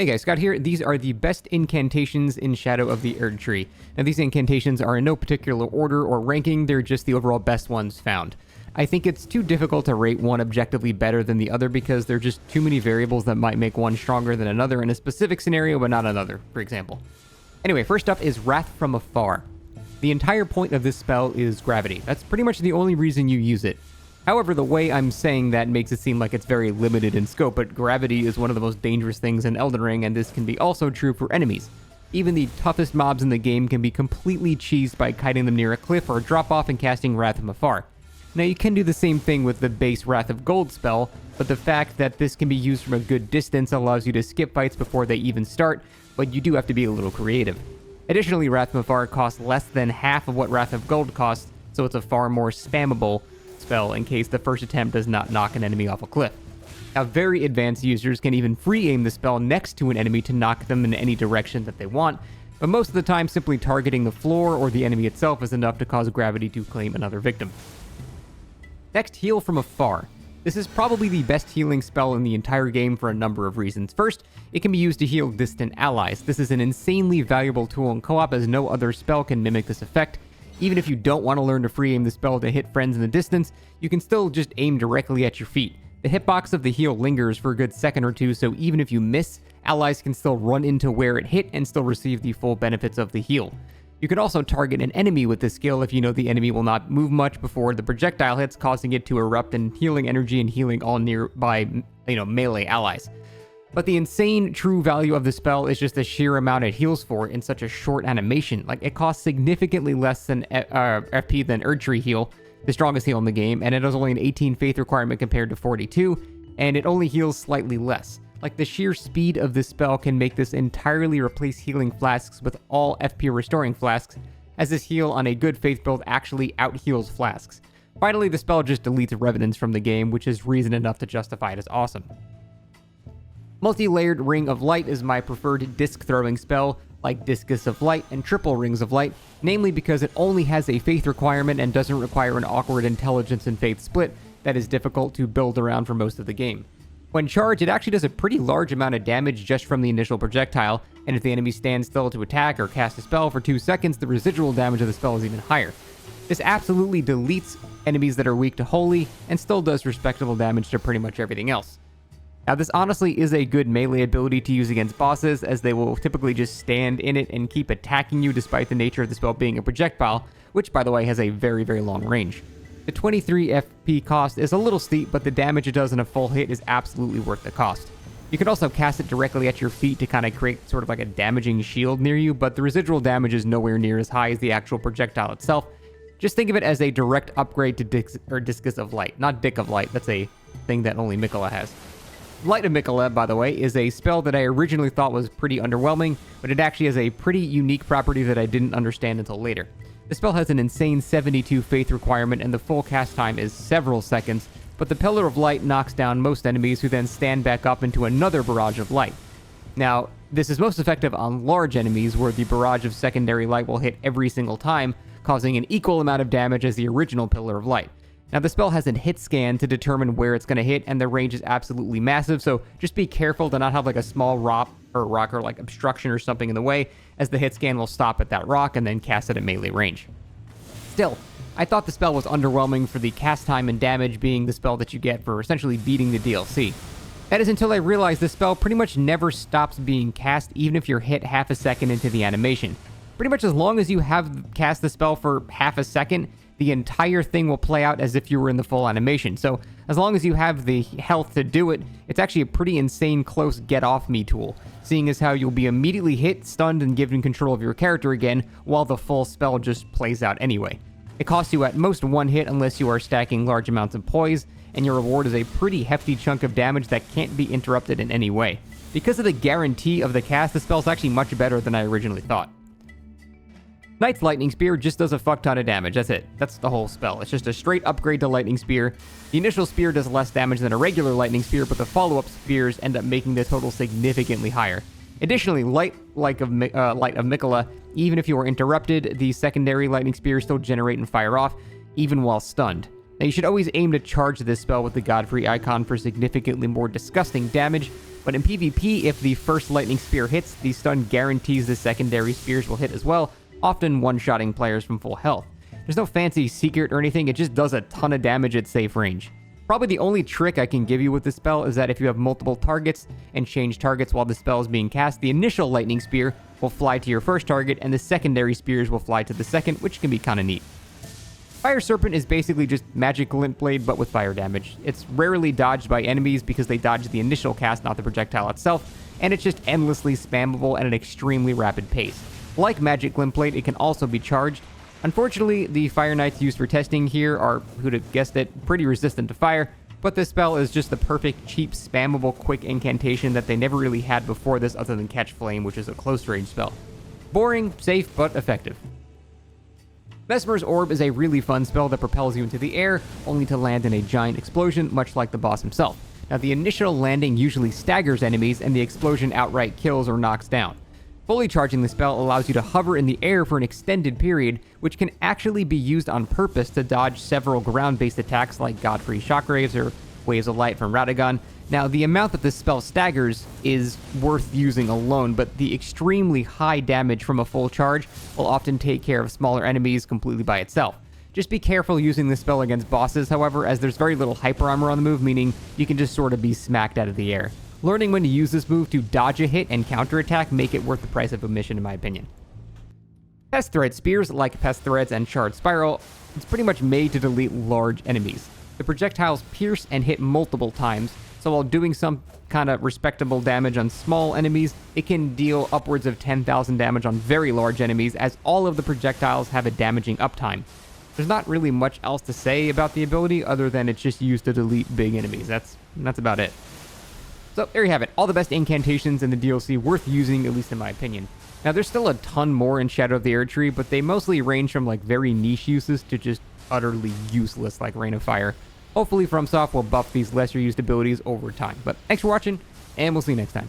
Hey guys, Scott here. These are the best incantations in Shadow of the Erdtree. Now these incantations are in no particular order or ranking, they're just the overall best ones found. I think it's too difficult to rate one objectively better than the other because there are just too many variables that might make one stronger than another in a specific scenario but not another, for example. Anyway, first up is Wrath from Afar. The entire point of this spell is gravity. That's pretty much the only reason you use it. However, the way I'm saying that makes it seem like it's very limited in scope, but gravity is one of the most dangerous things in Elden Ring, and this can be also true for enemies. Even the toughest mobs in the game can be completely cheesed by kiting them near a cliff or drop off and casting Wrath from Afar. Now you can do the same thing with the base Wrath of Gold spell, but the fact that this can be used from a good distance allows you to skip fights before they even start, but you do have to be a little creative. Additionally, Wrath from Afar costs less than half of what Wrath of Gold costs, so it's a far more spammable spell in case the first attempt does not knock an enemy off a cliff. Now, very advanced users can even free aim the spell next to an enemy to knock them in any direction that they want, but most of the time simply targeting the floor or the enemy itself is enough to cause gravity to claim another victim. Next, Heal from Afar. This is probably the best healing spell in the entire game for a number of reasons. First, it can be used to heal distant allies. This is an insanely valuable tool in co-op as no other spell can mimic this effect. Even if you don't want to learn to free aim the spell to hit friends in the distance, you can still just aim directly at your feet. The hitbox of the heal lingers for a good second or two, so even if you miss, allies can still run into where it hit and still receive the full benefits of the heal. You can also target an enemy with this skill if you know the enemy will not move much before the projectile hits, causing it to erupt and healing energy and healing all nearby, melee allies. But the insane true value of the spell is just the sheer amount it heals for in such a short animation. Like, it costs significantly less than FP than Erdtree heal, the strongest heal in the game, and it has only an 18 faith requirement compared to 42, and it only heals slightly less. Like, the sheer speed of this spell can make this entirely replace healing flasks with all FP restoring flasks, as this heal on a good faith build actually out-heals flasks. Finally, the spell just deletes revenants from the game, which is reason enough to justify it as awesome. Multilayered Ring of Light is my preferred disc throwing spell, like Discus of Light and Triple Rings of Light, namely because it only has a faith requirement and doesn't require an awkward intelligence and faith split that is difficult to build around for most of the game. When charged, it actually does a pretty large amount of damage just from the initial projectile, and if the enemy stands still to attack or cast a spell for 2 seconds, the residual damage of the spell is even higher. This absolutely deletes enemies that are weak to Holy, and still does respectable damage to pretty much everything else. Now, this honestly is a good melee ability to use against bosses, as they will typically just stand in it and keep attacking you despite the nature of the spell being a projectile, which, by the way, has a very, very long range. The 23 FP cost is a little steep, but the damage it does in a full hit is absolutely worth the cost. You could also cast it directly at your feet to kind of create sort of like a damaging shield near you, but the residual damage is nowhere near as high as the actual projectile itself. Just think of it as a direct upgrade to Discus of Light, not Dick of Light. That's a thing that only Mikola has. Light of Mikola, by the way, is a spell that I originally thought was pretty underwhelming, but it actually has a pretty unique property that I didn't understand until later. The spell has an insane 72 faith requirement, and the full cast time is several seconds, but the Pillar of Light knocks down most enemies who then stand back up into another barrage of light. Now, this is most effective on large enemies, where the barrage of secondary light will hit every single time, causing an equal amount of damage as the original Pillar of Light. Now, the spell has a hit scan to determine where it's going to hit, and the range is absolutely massive, so just be careful to not have like a small rock or like obstruction or something in the way, as the hit scan will stop at that rock and then cast it at melee range. Still, I thought the spell was underwhelming for the cast time and damage being the spell that you get for essentially beating the DLC. That is until I realized the spell pretty much never stops being cast even if you're hit half a second into the animation. Pretty much as long as you have cast the spell for half a second, the entire thing will play out as if you were in the full animation. So as long as you have the health to do it, it's actually a pretty insane close get-off-me tool, seeing as how you'll be immediately hit, stunned, and given control of your character again, while the full spell just plays out anyway. It costs you at most 1 hit unless you are stacking large amounts of poise, and your reward is a pretty hefty chunk of damage that can't be interrupted in any way. Because of the guarantee of the cast, the spell's actually much better than I originally thought. Knight's Lightning Spear just does a fuck ton of damage, that's it. That's the whole spell. It's just a straight upgrade to Lightning Spear. The initial spear does less damage than a regular Lightning Spear, but the follow-up spears end up making the total significantly higher. Additionally, Light of Mikola, even if you are interrupted, the secondary Lightning Spears still generate and fire off, even while stunned. Now, you should always aim to charge this spell with the Godfrey icon for significantly more disgusting damage, But in PvP, if the first lightning spear hits, the stun guarantees the secondary spears will hit as well, often one-shotting players from full health. There's no fancy secret or anything, it just does a ton of damage at safe range. Probably the only trick I can give you with this spell is that if you have multiple targets and change targets while the spell is being cast, the initial lightning spear will fly to your first target and the secondary spears will fly to the second, which can be kinda neat. Fire Serpent is basically just magic glint blade but with fire damage. It's rarely dodged by enemies because they dodge the initial cast, not the projectile itself, and it's just endlessly spammable at an extremely rapid pace. Like magic glint blade, it can also be charged. Unfortunately, the Fire Knights used for testing here are, who'd have guessed it, pretty resistant to fire, but this spell is just the perfect, cheap, spammable, quick incantation that they never really had before this other than Catch Flame, which is a close range spell. Boring, safe, but effective. Mesars Orb is a really fun spell that propels you into the air, only to land in a giant explosion, much like the boss himself. Now, the initial landing usually staggers enemies, and the explosion outright kills or knocks down. Fully charging the spell allows you to hover in the air for an extended period, which can actually be used on purpose to dodge several ground-based attacks like Godfrey Shockwaves or Waves of Light from Radagon. Now, the amount that this spell staggers is worth using alone, but the extremely high damage from a full charge will often take care of smaller enemies completely by itself. Just be careful using this spell against bosses, however, as there's very little hyper armor on the move, meaning you can just sort of be smacked out of the air. Learning when to use this move to dodge a hit and counterattack make it worth the price of admission, in my opinion. Pestthread Spears, like Pestthreads and Shard Spiral, it's pretty much made to delete large enemies. The projectiles pierce and hit multiple times, so while doing some kind of respectable damage on small enemies, it can deal upwards of 10,000 damage on very large enemies, as all of the projectiles have a damaging uptime. There's not really much else to say about the ability other than it's just used to delete big enemies. That's about it. So there you have it, all the best incantations in the DLC worth using, at least in my opinion. Now there's still a ton more in Shadow of the Erdtree, but they mostly range from like very niche uses to just utterly useless like Rain of Fire. Hopefully FromSoft will buff these lesser used abilities over time. But thanks for watching, and we'll see you next time.